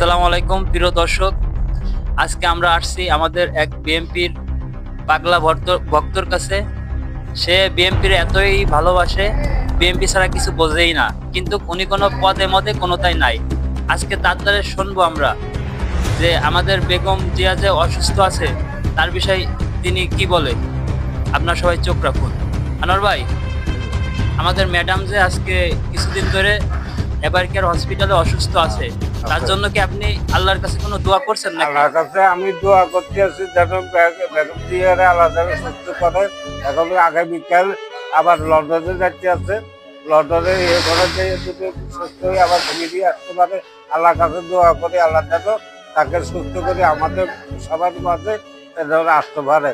আসসালামু আলাইকুম প্রিয় দর্শক, আজকে আমরা আসছি আমাদের এক বিএনপির পাগলা ভক্তর কাছে। সে বিএনপির এতই ভালোবাসে, বিএনপি ছাড়া কিছু বোঝেই না, কিন্তু উনি কোনো পদে মদে কোনোটাই নাই। আজকে তার দ্বারা শুনবো আমরা যে আমাদের বেগম জিয়া যে অসুস্থ আছে তার বিষয়ে তিনি কি বলে। আপনার সবাই চোখ রাখুন। আনোয়ার ভাই, আমাদের ম্যাডাম যে আজকে কিছুদিন ধরে এবারকার হসপিটালে অসুস্থ আছে, তার জন্য কি আপনি আল্লাহর কাছে কোনো দোয়া করছেন নাকি? আল্লাহর কাছে আমি দোয়া করতে আছি যেন বেগম জিয়ারে আলাদা সুস্থ করে। এখন আগামীকাল আবার লন্ডনে যাচ্ছে আছে, লন্ডনে ইয়ে করে যদি সুস্থ হয়ে আবার ফিরিয়ে আসতে পারে। আল্লাহর কাছে দোয়া করি আল্লাহ যেন তাকে সুস্থ করে আমাদের সবার মাঝে যেন আসতে পারে,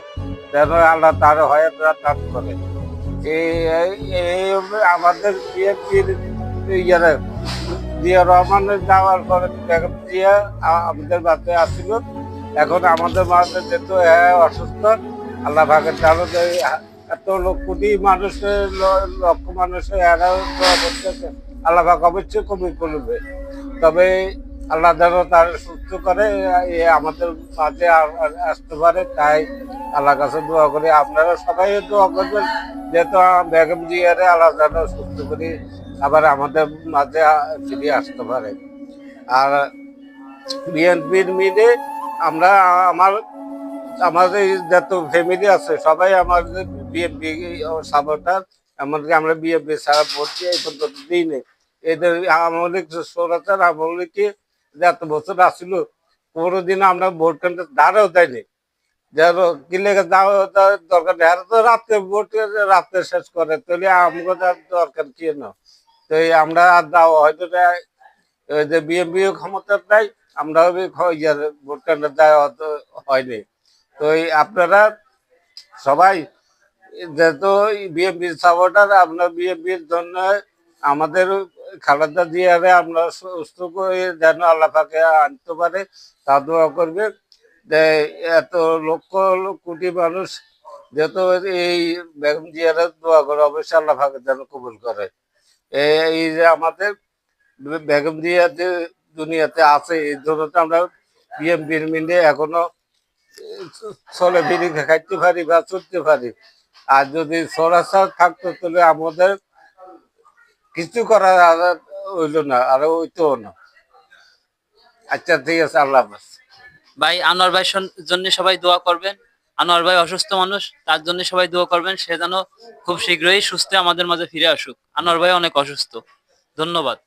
যেন আল্লাহ তার হয়ে দান করে। এই আমাদের বিএনপির ইয়ারে জিয়া রহমানের যাওয়ার পরে বেগম জিয়া আমাদের মাঝে আসছিল। এখন আমাদের মাঝে যেহেতু অসুস্থ, আল্লাহ ভাগের জানো যে এত কোটি মানুষের লক্ষ মানুষের এরাও করতেছে, আল্লাহ ভাগ অবশ্যই কবি করবে। তবে আল্লাহ যেন তার সুস্থ করে আমাদের মাঝে আসতে পারে, তাই আল্লাহর কাছে দোয়া করি। আপনারা সবাই দোয়া করবেন যেহেতু বেগম জিয়ারে আল্লাহ যেন সুস্থ করি আবার আমাদের মাঝে ফিরে আসতে পারে। আর বিএনপির মিলে আমরা আমাদের যত ফ্যামিলি আছে সবাই আমাদের বিএনপি সাপোর্টার। এমনকি আমরা বিএনপি ছাড়া ভোট দিয়ে এই পর্যন্ত দিই নেই। এদের আমলিক সৌরাচার আমলিকে যত বছর আসছিল কোনোদিন আমরা ভোট কেন্দ্রে দাঁড়াও দেয়নি। যেন কি লেগে যাওয়া দরকার নেই, আর তো রাত্রে ভোট রাত্রে শেষ করে তাহলে আমাদের দরকার কি না। তো আমরা আর যাওয়া হয়তো ওই যে বিএনপি ক্ষমতা নাই, আমরাও ভোট কেন্দ্রে দেওয়া হয়নি। তো আপনারা সবাই যেহেতু বিএনপির সাপোর্টার, আপনার বিএনপির জন্য আমাদের খালেদা জিয়ারে আমরা সুস্থ করে যেন আল্লাহ পাকে আনতে পারে তা দোয়া করবে। যে এত লক্ষ কোটি মানুষ যেহেতু এই বেগম জিয়ারে দোয়া করে, অবশ্যই আল্লাহ পাকে যেন কবুল করে। এই যে আমাদের বেগম জিয়া যে দুনিয়াতে আছে এই জন্য তো আমরা বিএনপির মিলে এখনো চলে ফিরি খাইতে পারি বা চলতে পারি। আর যদি সরাসর থাকতো তাহলে আমাদের কিছু করা হইলো না, আর হইতো না। আচ্ছা ঠিক আছে, আল্লাহ হাফেজ। ভাই, আনোয়ার ভাই জন্য সবাই দোয়া করবেন। আনোয়ার ভাই অসুস্থ মানুষ, তার জন্য সবাই দোয়া করবেন, সে যেন খুব শীঘ্রই সুস্থ আমাদের মাঝে ফিরে আসুক। আনোয়ার ভাই অনেক অসুস্থ। ধন্যবাদ।